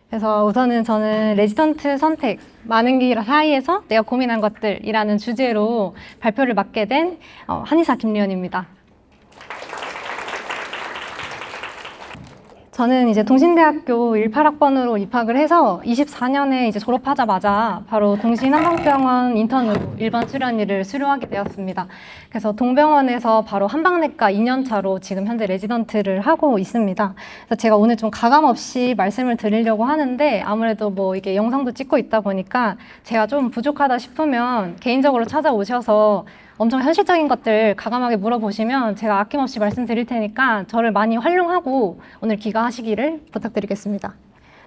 그래서 우선은 저는 레지던트 선택, 많은 길 사이에서 내가 고민한 것들이라는 주제로 발표를 맡게 된 한의사 김리연입니다. 저는 이제 동신대학교 18학번으로 입학을 해서 24년에 이제 졸업하자마자 바로 동신한방병원 인턴으로 일반 수련의를 수료하게 되었습니다. 그래서 동병원에서 바로 한방내과 2년차로 지금 현재 레지던트를 하고 있습니다. 그래서 제가 오늘 좀 가감 없이 말씀을 드리려고 하는데 아무래도 뭐 이게 영상도 찍고 있다 보니까 제가 좀 부족하다 싶으면 개인적으로 찾아오셔서 엄청 현실적인 것들 가감하게 물어보시면 제가 아낌없이 말씀드릴 테니까 저를 많이 활용하고 오늘 귀가하시기를 부탁드리겠습니다.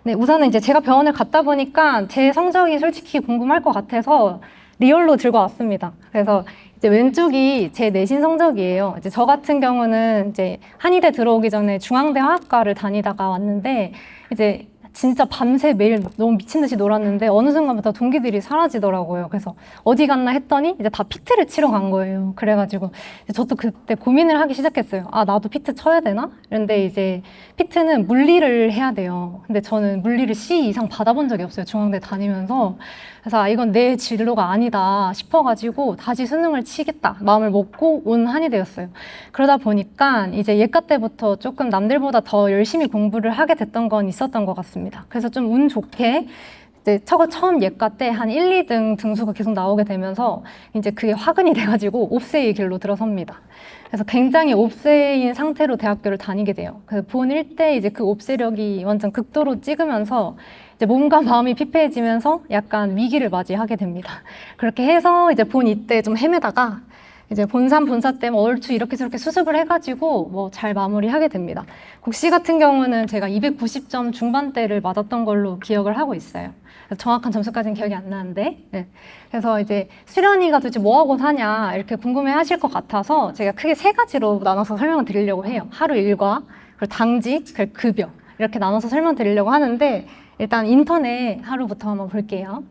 네, 우선은 이제 제가 병원을 갔다 보니까 제 성적이 솔직히 궁금할 것 같아서 리얼로 들고 왔습니다. 그래서 이제 왼쪽이 제 내신 성적이에요. 이제 저 같은 경우는 이제 한의대 들어오기 전에 중앙대 화학과를 다니다가 왔는데 이제 진짜 밤새 매일 너무 미친 듯이 놀았는데 어느 순간부터 동기들이 사라지더라고요. 그래서 어디 갔나 했더니 이제 다 피트를 치러 간 거예요. 그래가지고 저도 그때 고민을 하기 시작했어요. 아, 나도 피트 쳐야 되나? 그런데 이제 피트는 물리를 해야 돼요. 근데 저는 물리를 C 이상 받아본 적이 없어요. 중앙대 다니면서. 그래서 이건 내 진로가 아니다 싶어가지고 다시 수능을 치겠다 마음을 먹고 온 한의대였어요. 그러다 보니까 이제 예과 때부터 조금 남들보다 더 열심히 공부를 하게 됐던 건 있었던 것 같습니다. 그래서 좀 운 좋게 이제 처음 예과 때 한 1, 2등 등수가 계속 나오게 되면서 이제 그게 화근이 돼가지고 옵세의 길로 들어섭니다. 그래서 굉장히 옵세인 상태로 대학교를 다니게 돼요. 그래서 본 1대 이제 그 옵세력이 완전 극도로 찍으면서 이제 몸과 마음이 피폐해지면서 약간 위기를 맞이하게 됩니다. 그렇게 해서 이제 본 2때 좀 헤매다가 이제 본산, 본사 때문에 얼추 이렇게 저렇게 수습을 해가지고 뭐 잘 마무리하게 됩니다. 국시 같은 경우는 제가 290점 중반대를 맞았던 걸로 기억을 하고 있어요. 정확한 점수까지는 기억이 안 나는데. 네. 그래서 이제 수련이가 도대체 뭐하고 사냐 이렇게 궁금해 하실 것 같아서 제가 크게 3가지로 나눠서 설명을 드리려고 해요. 하루 일과, 그리고 당직, 그리고 급여 이렇게 나눠서 설명드리려고 하는데 일단 인턴의 하루부터 한번 볼게요.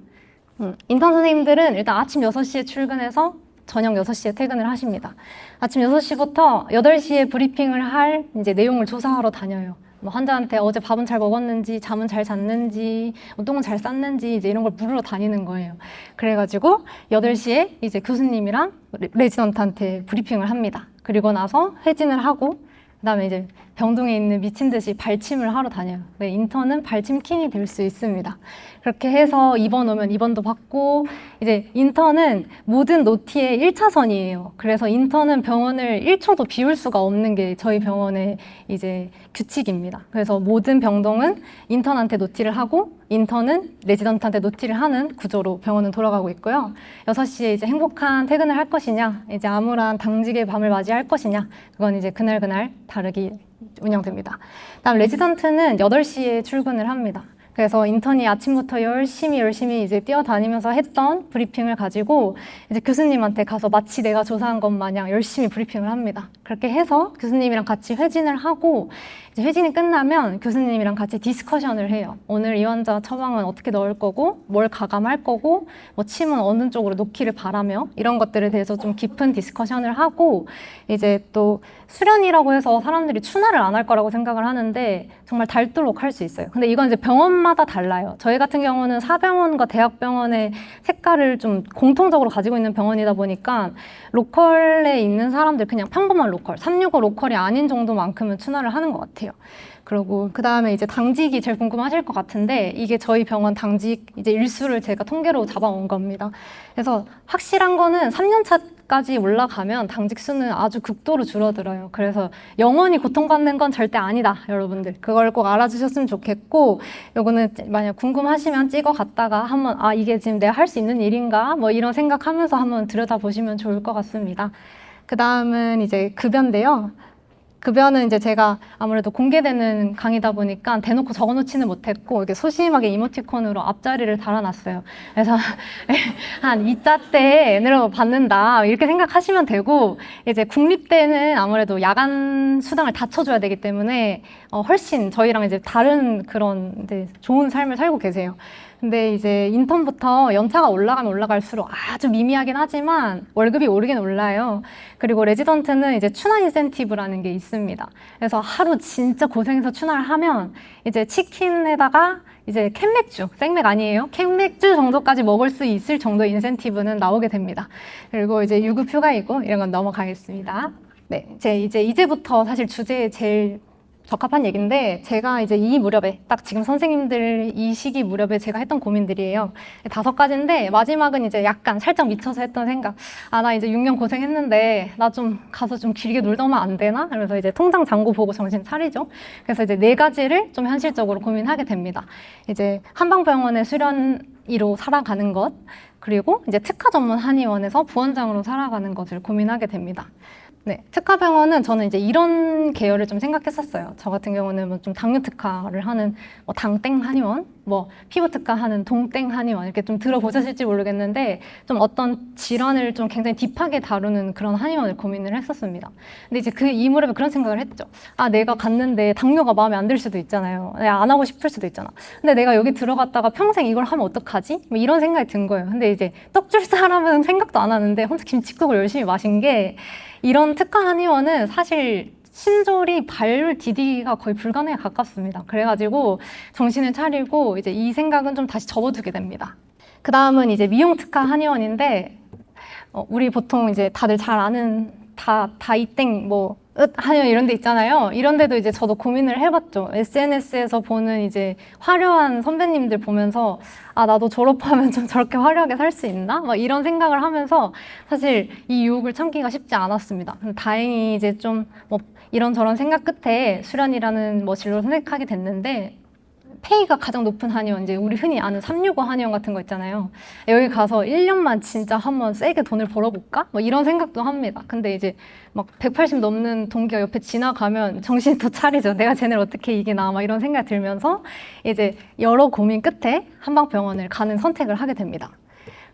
인턴 선생님들은 일단 아침 6시에 출근해서 저녁 6시에 퇴근을 하십니다. 아침 6시부터 8시에 브리핑을 할 이제 내용을 조사하러 다녀요. 뭐 환자한테 어제 밥은 잘 먹었는지, 잠은 잘 잤는지, 똥은 잘 쌌는지 이제 이런 걸 물으러 다니는 거예요. 그래가지고 8시에 이제 교수님이랑 레지던트한테 브리핑을 합니다. 그리고 나서 회진을 하고 그다음에 이제 병동에 있는 미친 듯이 발침을 하러 다녀요. 네, 인턴은 발침 킹이 될 수 있습니다. 그렇게 해서 입원 오면 입원도 받고 이제 인턴은 모든 노티의 1차선이에요. 그래서 인턴은 병원을 1초도 비울 수가 없는 게 저희 병원의 이제 규칙입니다. 그래서 모든 병동은 인턴한테 노티를 하고 인턴은 레지던트한테 노티를 하는 구조로 병원은 돌아가고 있고요. 6시에 이제 행복한 퇴근을 할 것이냐, 이제 암울한 당직의 밤을 맞이할 것이냐, 그건 이제 그날 다르게 운영됩니다. 다음 레지던트는 8시에 출근을 합니다. 그래서 인턴이 아침부터 열심히 이제 뛰어다니면서 했던 브리핑을 가지고 이제 교수님한테 가서 마치 내가 조사한 것 마냥 열심히 브리핑을 합니다. 그렇게 해서 교수님이랑 같이 회진을 하고 이제 회진이 끝나면 교수님이랑 같이 디스커션을 해요. 오늘 이 환자 처방은 어떻게 넣을 거고 뭘 가감할 거고 뭐 침은 어느 쪽으로 놓기를 바라며 이런 것들에 대해서 좀 깊은 디스커션을 하고 이제 또 수련이라고 해서 사람들이 추나를 안 할 거라고 생각을 하는데 정말 닳도록 할 수 있어요. 근데 이건 이제 병원마다 달라요. 저희 같은 경우는 사병원과 대학병원의 색깔을 좀 공통적으로 가지고 있는 병원이다 보니까 로컬에 있는 사람들 그냥 평범한 로컬, 365 로컬이 아닌 정도만큼은 추나를 하는 것 같아요. 그리고 그 다음에 이제 당직이 제일 궁금하실 것 같은데 이게 저희 병원 당직 이제 일수를 제가 통계로 잡아온 겁니다. 그래서 확실한 거는 3년 차까지 올라가면 당직 수는 아주 극도로 줄어들어요. 그래서 영원히 고통받는 건 절대 아니다, 여러분들. 그걸 꼭 알아주셨으면 좋겠고 요거는 만약 궁금하시면 찍어 갔다가 한번 아 이게 지금 내가 할 수 있는 일인가 뭐 이런 생각하면서 한번 들여다보시면 좋을 것 같습니다. 그 다음은 이제 급여인데요. 급여는 이제 제가 아무래도 공개되는 강의다 보니까 대놓고 적어놓지는 못했고 이렇게 소심하게 이모티콘으로 앞자리를 달아놨어요. 그래서 한 2자 때 N으로 받는다 이렇게 생각하시면 되고 이제 국립대는 아무래도 야간 수당을 다 쳐줘야 되기 때문에 훨씬 저희랑 이제 다른 그런 이제 좋은 삶을 살고 계세요. 근데 이제 인턴부터 연차가 올라가면 올라갈수록 아주 미미하긴 하지만 월급이 오르긴 올라요. 그리고 레지던트는 이제 추나 인센티브라는 게 있습니다. 그래서 하루 진짜 고생해서 추나를 하면 이제 치킨에다가 이제 캔맥주, 생맥 아니에요? 캔맥주 정도까지 먹을 수 있을 정도의 인센티브는 나오게 됩니다. 그리고 이제 유급 휴가이고 이런 건 넘어가겠습니다. 네, 이제부터 사실 주제에 제일 적합한 얘기인데 제가 이제 이 무렵에 딱 지금 선생님들 이 시기 무렵에 제가 했던 고민들이에요. 5가지인데 마지막은 이제 약간 살짝 미쳐서 했던 생각. 아, 나 이제 6년 고생했는데 나 좀 가서 좀 길게 놀다 오면 안 되나? 그래서 이제 통장 잔고 보고 정신 차리죠. 그래서 이제 4가지를 좀 현실적으로 고민하게 됩니다. 이제 한방병원의 수련의로 살아가는 것, 그리고 이제 특화 전문 한의원에서 부원장으로 살아가는 것을 고민하게 됩니다. 네, 특화병원은 저는 이제 이런 계열을 좀 생각했었어요. 저 같은 경우는 뭐 좀 당뇨 특화를 하는 뭐 당땡 한의원, 뭐 피부 특화 하는 동땡 한의원 이렇게 좀 들어보셨을지 모르겠는데 좀 어떤 질환을 좀 굉장히 딥하게 다루는 그런 한의원을 고민을 했었습니다. 근데 이제 이 무렵에 그런 생각을 했죠. 아, 내가 갔는데 당뇨가 마음에 안 들 수도 있잖아요. 내가 안 하고 싶을 수도 있잖아. 근데 내가 여기 들어갔다가 평생 이걸 하면 어떡하지? 뭐 이런 생각이 든 거예요. 근데 이제 떡 줄 사람은 생각도 안 하는데 혼자 김치국을 열심히 마신 게 이런 특화 한의원은 사실 신졸이 발 디디기가 거의 불가능에 가깝습니다. 그래가지고 정신을 차리고 이제 이 생각은 좀 다시 접어두게 됩니다. 그 다음은 이제 미용 특화 한의원인데 우리 보통 이제 다들 잘 아는 다이땡 뭐 한의원 이런 데 있잖아요. 이런 데도 이제 저도 고민을 해봤죠. SNS에서 보는 이제 화려한 선배님들 보면서 아, 나도 졸업하면 좀 저렇게 화려하게 살 수 있나? 막 이런 생각을 하면서 사실 이 유혹을 참기가 쉽지 않았습니다. 다행히 이제 좀 뭐 이런저런 생각 끝에 수련이라는 뭐 진로를 선택하게 됐는데 페이가 가장 높은 한의원, 이제 우리 흔히 아는 365 한의원 같은 거 있잖아요. 여기 가서 1년만 진짜 한번 세게 돈을 벌어볼까? 뭐 이런 생각도 합니다. 근데 이제 막 180 넘는 동기가 옆에 지나가면 정신이 더 차리죠. 내가 쟤네를 어떻게 이기나 막 이런 생각이 들면서 이제 여러 고민 끝에 한방병원을 가는 선택을 하게 됩니다.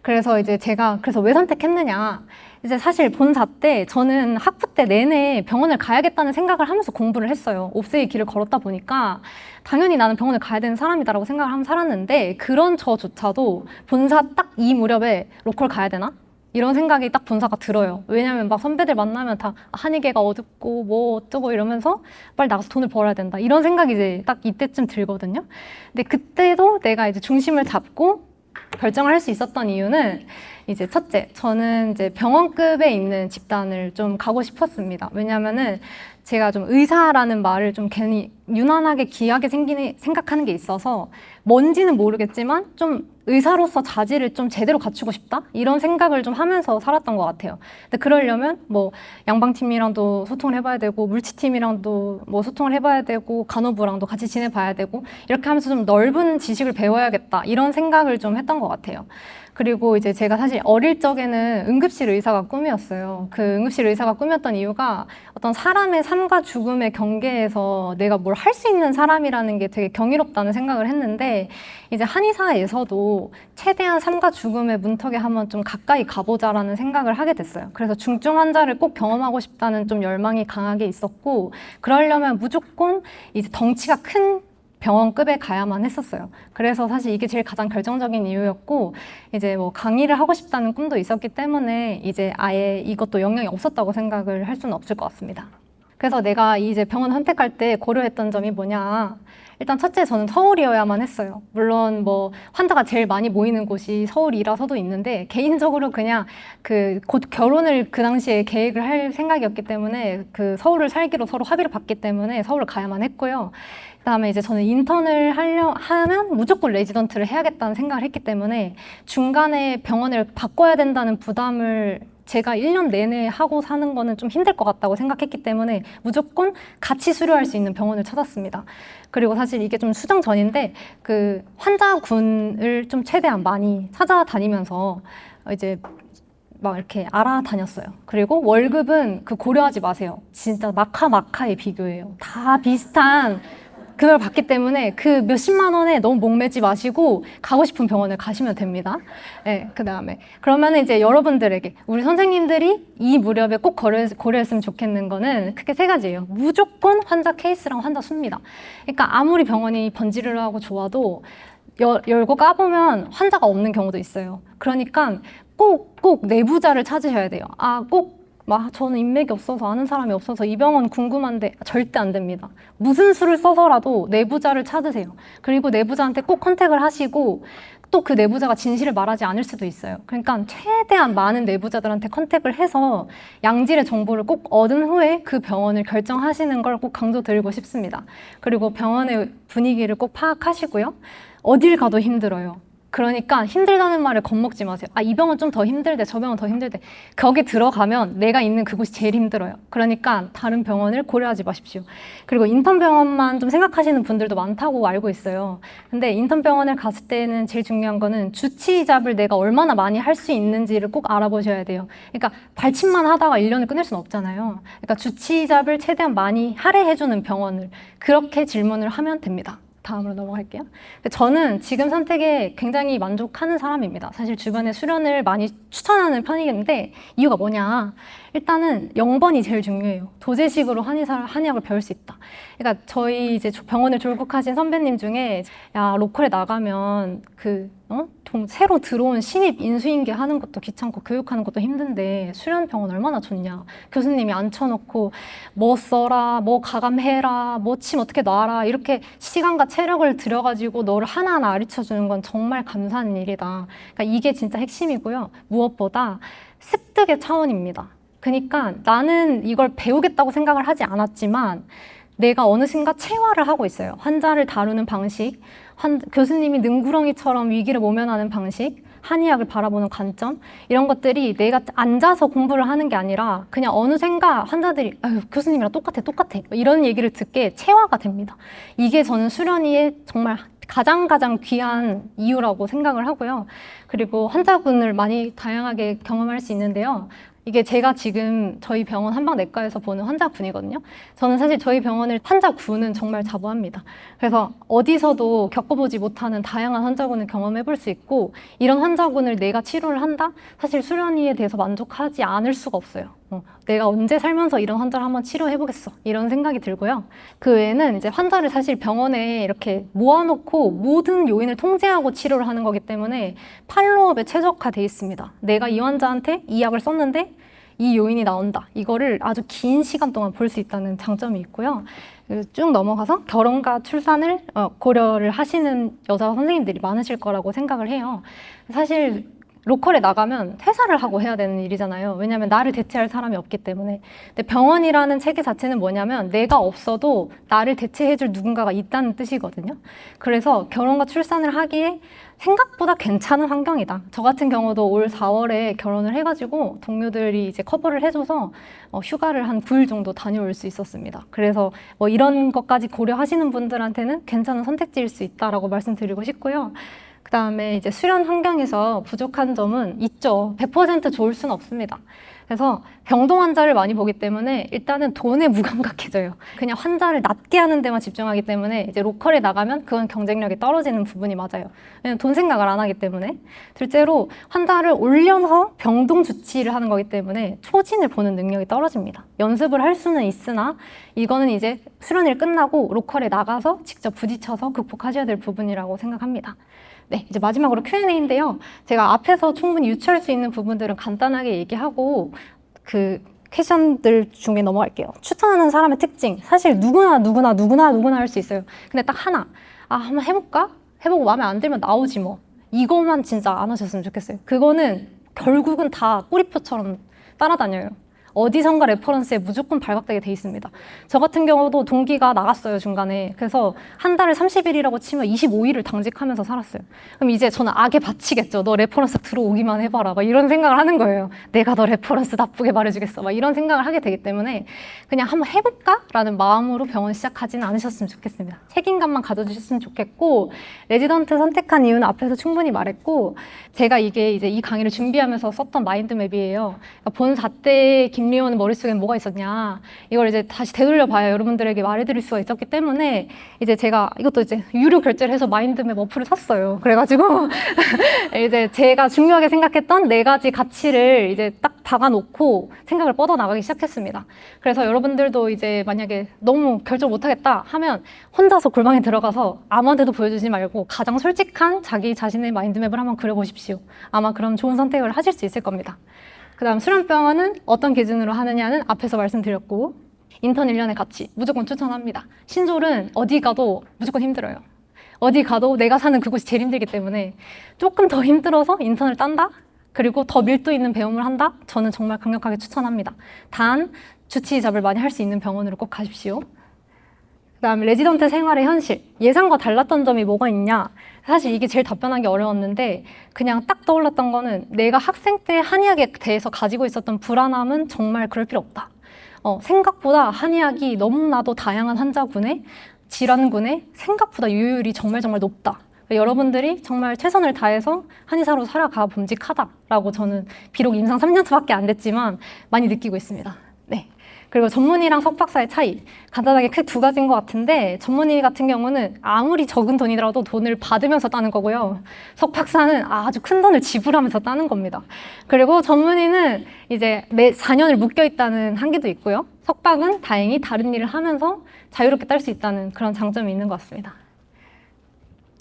그래서 이제 제가 그래서 왜 선택했느냐. 이제 사실 본사 때 저는 학부 때 내내 병원을 가야겠다는 생각을 하면서 공부를 했어요. 옵세의 길을 걸었다 보니까 당연히 나는 병원을 가야 되는 사람이다라고 생각을 하면서 살았는데 그런 저조차도 본사 딱 이 무렵에 로컬 가야 되나? 이런 생각이 딱 본사가 들어요. 왜냐면 막 선배들 만나면 다 한의계가 어둡고 뭐 어쩌고 이러면서 빨리 나가서 돈을 벌어야 된다. 이런 생각이 이제 딱 이때쯤 들거든요. 근데 그때도 내가 이제 중심을 잡고 결정을 할 수 있었던 이유는 이제 첫째, 저는 이제 병원급에 있는 집단을 좀 가고 싶었습니다. 왜냐면은 제가 좀 의사라는 말을 좀 괜히 유난하게 귀하게 생각하는 게 있어서 뭔지는 모르겠지만 좀 의사로서 자질을 좀 제대로 갖추고 싶다? 이런 생각을 좀 하면서 살았던 것 같아요. 근데 그러려면 뭐 양방팀이랑도 소통을 해봐야 되고 물치팀이랑도 뭐 소통을 해봐야 되고 간호부랑도 같이 지내봐야 되고 이렇게 하면서 좀 넓은 지식을 배워야겠다 이런 생각을 좀 했던 것 같아요. 그리고 이제 제가 사실 어릴 적에는 응급실 의사가 꿈이었어요. 그 응급실 의사가 꿈이었던 이유가 어떤 사람의 삶과 죽음의 경계에서 내가 뭘 할 수 있는 사람이라는 게 되게 경이롭다는 생각을 했는데 이제 한의사에서도 최대한 삶과 죽음의 문턱에 한번 좀 가까이 가보자라는 생각을 하게 됐어요. 그래서 중증 환자를 꼭 경험하고 싶다는 좀 열망이 강하게 있었고 그러려면 무조건 이제 덩치가 큰 병원급에 가야만 했었어요. 그래서 사실 이게 제일 가장 결정적인 이유였고 이제 뭐 강의를 하고 싶다는 꿈도 있었기 때문에 이제 아예 이것도 영향이 없었다고 생각을 할 수는 없을 것 같습니다. 그래서 내가 이제 병원 선택할 때 고려했던 점이 뭐냐. 일단 첫째 저는 서울이어야만 했어요. 물론 뭐 환자가 제일 많이 모이는 곳이 서울이라서도 있는데 개인적으로 그냥 곧 결혼을 그 당시에 계획을 할 생각이었기 때문에 서울을 살기로 서로 합의를 봤기 때문에 서울을 가야만 했고요. 그다음에 이제 저는 인턴을 하면 무조건 레지던트를 해야겠다는 생각을 했기 때문에 중간에 병원을 바꿔야 된다는 부담을 제가 1년 내내 하고 사는 거는 좀 힘들 것 같다고 생각했기 때문에 무조건 같이 수료할 수 있는 병원을 찾았습니다. 그리고 사실 이게 좀 수정 전인데 환자군을 좀 최대한 많이 찾아다니면서 이제 막 이렇게 알아다녔어요. 그리고 월급은 고려하지 마세요. 진짜 마카에 비교해요. 다 비슷한 그걸 받기 때문에 몇십만 원에 너무 목매지 마시고 가고 싶은 병원을 가시면 됩니다. 네, 그다음에 그러면 이제 여러분들에게 우리 선생님들이 이 무렵에 꼭 고려했으면 좋겠는 거는 크게 3가지예요. 무조건 환자 케이스랑 환자 수입니다. 그러니까 아무리 병원이 번지르르 하고 좋아도 열고 까보면 환자가 없는 경우도 있어요. 그러니까 꼭 내부자를 찾으셔야 돼요. 저는 인맥이 없어서 아는 사람이 없어서 이 병원 궁금한데 절대 안 됩니다. 무슨 수를 써서라도 내부자를 찾으세요. 그리고 내부자한테 꼭 컨택을 하시고 또 그 내부자가 진실을 말하지 않을 수도 있어요. 그러니까 최대한 많은 내부자들한테 컨택을 해서 양질의 정보를 꼭 얻은 후에 그 병원을 결정하시는 걸 꼭 강조드리고 싶습니다. 그리고 병원의 분위기를 꼭 파악하시고요. 어딜 가도 힘들어요. 그러니까 힘들다는 말에 겁먹지 마세요. 이 병은 좀 더 힘들대, 저 병은 더 힘들대. 거기 들어가면 내가 있는 그곳이 제일 힘들어요. 그러니까 다른 병원을 고려하지 마십시오. 그리고 인턴 병원만 좀 생각하시는 분들도 많다고 알고 있어요. 근데 인턴 병원을 갔을 때는 제일 중요한 거는 주치의잡을 내가 얼마나 많이 할 수 있는지를 꼭 알아보셔야 돼요. 그러니까 발치만 하다가 1년을 끝낼 수는 없잖아요. 그러니까 주치의잡을 최대한 많이 할애해주는 병원을 그렇게 질문을 하면 됩니다. 다음으로 넘어갈게요. 저는 지금 선택에 굉장히 만족하는 사람입니다. 사실 주변에 수련을 많이 추천하는 편이겠는데 이유가 뭐냐? 일단은 0번이 제일 중요해요. 도제식으로 한의학을 배울 수 있다. 그러니까 저희 이제 병원을 졸국하신 선배님 중에 로컬에 나가면 새로 들어온 신입 인수인계 하는 것도 귀찮고 교육하는 것도 힘든데 수련병원 얼마나 좋냐. 교수님이 앉혀놓고 뭐 써라, 뭐 가감해라, 뭐 침 어떻게 놔라 이렇게 시간과 체력을 들여가지고 너를 하나하나 가르쳐주는 건 정말 감사한 일이다. 그러니까 이게 진짜 핵심이고요. 무엇보다 습득의 차원입니다. 그러니까 나는 이걸 배우겠다고 생각을 하지 않았지만 내가 어느 순간 체화를 하고 있어요. 환자를 다루는 방식, 교수님이 능구렁이처럼 위기를 모면하는 방식, 한의학을 바라보는 관점 이런 것들이 내가 앉아서 공부를 하는 게 아니라 그냥 어느샌가 환자들이 교수님이랑 똑같아 이런 얘기를 듣게 체화가 됩니다. 이게 저는 수련의의 정말 가장 귀한 이유라고 생각을 하고요. 그리고 환자분을 많이 다양하게 경험할 수 있는데요. 이게 제가 지금 저희 병원 한방내과에서 보는 환자군이거든요. 저는 사실 저희 병원을 환자군은 정말 자부합니다. 그래서 어디서도 겪어보지 못하는 다양한 환자군을 경험해볼 수 있고 이런 환자군을 내가 치료를 한다? 사실 수련의에 대해서 만족하지 않을 수가 없어요. 내가 언제 살면서 이런 환자를 한번 치료해보겠어 이런 생각이 들고요. 그 외에는 이제 환자를 사실 병원에 이렇게 모아놓고 모든 요인을 통제하고 치료를 하는 거기 때문에 팔로업에 최적화돼 있습니다. 내가 이 환자한테 이 약을 썼는데 이 요인이 나온다. 이거를 아주 긴 시간 동안 볼 수 있다는 장점이 있고요. 쭉 넘어가서 결혼과 출산을 고려를 하시는 여자 선생님들이 많으실 거라고 생각을 해요. 사실 로컬에 나가면 퇴사를 하고 해야 되는 일이잖아요. 왜냐하면 나를 대체할 사람이 없기 때문에. 근데 병원이라는 체계 자체는 뭐냐면 내가 없어도 나를 대체해줄 누군가가 있다는 뜻이거든요. 그래서 결혼과 출산을 하기에 생각보다 괜찮은 환경이다. 저 같은 경우도 올 4월에 결혼을 해가지고 동료들이 이제 커버를 해줘서 휴가를 한 9일 정도 다녀올 수 있었습니다. 그래서 이런 것까지 고려하시는 분들한테는 괜찮은 선택지일 수 있다라고 말씀드리고 싶고요. 그 다음에 이제 수련 환경에서 부족한 점은 있죠. 100% 좋을 수는 없습니다. 그래서 병동 환자를 많이 보기 때문에 일단은 돈에 무감각해져요. 그냥 환자를 낫게 하는 데만 집중하기 때문에 이제 로컬에 나가면 그건 경쟁력이 떨어지는 부분이 맞아요. 왜냐면 돈 생각을 안 하기 때문에. 둘째로 환자를 올려서 병동 주치를 하는 거기 때문에 초진을 보는 능력이 떨어집니다. 연습을 할 수는 있으나 이거는 이제 수련일 끝나고 로컬에 나가서 직접 부딪혀서 극복하셔야 될 부분이라고 생각합니다. 네, 이제 마지막으로 Q&A인데요. 제가 앞에서 충분히 유추할 수 있는 부분들은 간단하게 얘기하고 그 퀘션들 중에 넘어갈게요. 추천하는 사람의 특징. 사실 누구나 할 수 있어요. 근데 딱 하나. 한번 해볼까? 해보고 마음에 안 들면 나오지 뭐. 이거만 진짜 안 하셨으면 좋겠어요. 그거는 결국은 다 꼬리표처럼 따라다녀요. 어디선가 레퍼런스에 무조건 발각되게 돼 있습니다. 저 같은 경우도 동기가 나갔어요, 중간에. 그래서 한 달에 30일이라고 치면 25일을 당직하면서 살았어요. 그럼 이제 저는 악에 바치겠죠. 너 레퍼런스 들어오기만 해봐라. 막 이런 생각을 하는 거예요. 내가 너 레퍼런스 나쁘게 말해주겠어. 막 이런 생각을 하게 되기 때문에 그냥 한번 해볼까? 라는 마음으로 병원 시작하지는 않으셨으면 좋겠습니다. 책임감만 가져주셨으면 좋겠고, 레지던트 선택한 이유는 앞에서 충분히 말했고, 제가 이게 이제 이 강의를 준비하면서 썼던 마인드맵이에요. 그러니까 본사 때 김리호는 머릿속에 뭐가 있었냐. 이걸 이제 다시 되돌려 봐야 여러분들에게 말해드릴 수가 있었기 때문에 이제 제가 이것도 이제 유료 결제를 해서 마인드맵 어플을 샀어요. 그래가지고 이제 제가 중요하게 생각했던 4가지 가치를 이제 딱 박아놓고 생각을 뻗어나가기 시작했습니다. 그래서 여러분들도 이제 만약에 너무 결정 못하겠다 하면 혼자서 골방에 들어가서 아무한테도 보여주지 말고 가장 솔직한 자기 자신의 마인드맵을 한번 그려보십시오. 아마 그럼 좋은 선택을 하실 수 있을 겁니다. 그 다음 수련병원은 어떤 기준으로 하느냐는 앞에서 말씀드렸고, 인턴 1년의 가치 무조건 추천합니다. 신졸은 어디 가도 무조건 힘들어요. 어디 가도 내가 사는 그곳이 제일 힘들기 때문에 조금 더 힘들어서 인턴을 딴다? 그리고 더 밀도 있는 배움을 한다? 저는 정말 강력하게 추천합니다. 단 주치의잡을 많이 할 수 있는 병원으로 꼭 가십시오. 그 다음에 레지던트 생활의 현실, 예상과 달랐던 점이 뭐가 있냐? 사실 이게 제일 답변하기 어려웠는데 그냥 딱 떠올랐던 거는 내가 학생 때 한의학에 대해서 가지고 있었던 불안함은 정말 그럴 필요 없다. 생각보다 한의학이 너무나도 다양한 환자군에 질환군에 생각보다 유효율이 정말 높다. 여러분들이 정말 최선을 다해서 한의사로 살아가 봄직하다라고 저는 비록 임상 3년차밖에 안 됐지만 많이 느끼고 있습니다. 네. 그리고 전문의랑 석박사의 차이, 간단하게 크게 2가지인 것 같은데, 전문의 같은 경우는 아무리 적은 돈이라도 돈을 받으면서 따는 거고요. 석박사는 아주 큰 돈을 지불하면서 따는 겁니다. 그리고 전문의는 이제 매 4년을 묶여 있다는 한계도 있고요. 석박은 다행히 다른 일을 하면서 자유롭게 딸 수 있다는 그런 장점이 있는 것 같습니다.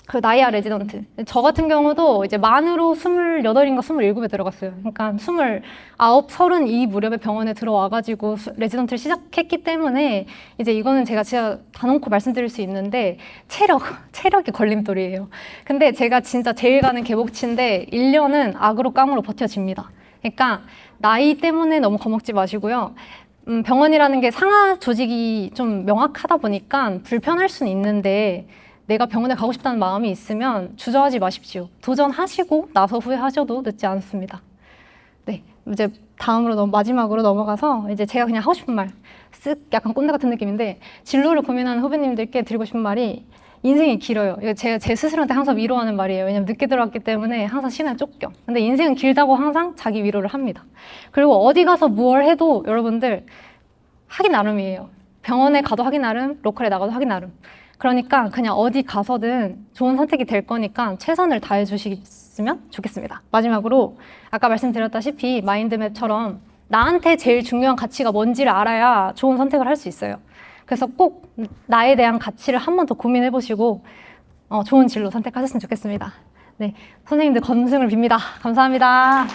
그 나이아 레지던트. 저 같은 경우도 이제 만으로 28인가 27에 들어갔어요. 그러니까 29, 32 무렵에 병원에 들어와가지고 레지던트를 시작했기 때문에 이제 이거는 제가 진짜 단언코 말씀드릴 수 있는데 체력이 걸림돌이에요. 근데 제가 진짜 제일 가는 개복치인데 1년은 악으로 깡으로 버텨집니다. 그러니까 나이 때문에 너무 겁먹지 마시고요. 병원이라는 게 상하 조직이 좀 명확하다 보니까 불편할 수는 있는데 내가 병원에 가고 싶다는 마음이 있으면 주저하지 마십시오. 도전하시고 나서 후회하셔도 늦지 않습니다. 네, 이제 다음으로 마지막으로 넘어가서 이제 제가 그냥 하고 싶은 말, 쓱 약간 꼰대 같은 느낌인데 진로를 고민하는 후배님들께 드리고 싶은 말이 인생이 길어요. 이거 제가 제 스스로한테 항상 위로하는 말이에요. 왜냐면 늦게 들어왔기 때문에 항상 시간에 쫓겨. 근데 인생은 길다고 항상 자기 위로를 합니다. 그리고 어디 가서 무얼 해도 여러분들 하기 나름이에요. 병원에 가도 하기 나름, 로컬에 나가도 하기 나름. 그러니까 그냥 어디 가서든 좋은 선택이 될 거니까 최선을 다해 주시면 좋겠습니다. 마지막으로 아까 말씀드렸다시피 마인드맵처럼 나한테 제일 중요한 가치가 뭔지를 알아야 좋은 선택을 할 수 있어요. 그래서 꼭 나에 대한 가치를 한 번 더 고민해 보시고 좋은 진로 선택하셨으면 좋겠습니다. 네, 선생님들 건승을 빕니다. 감사합니다.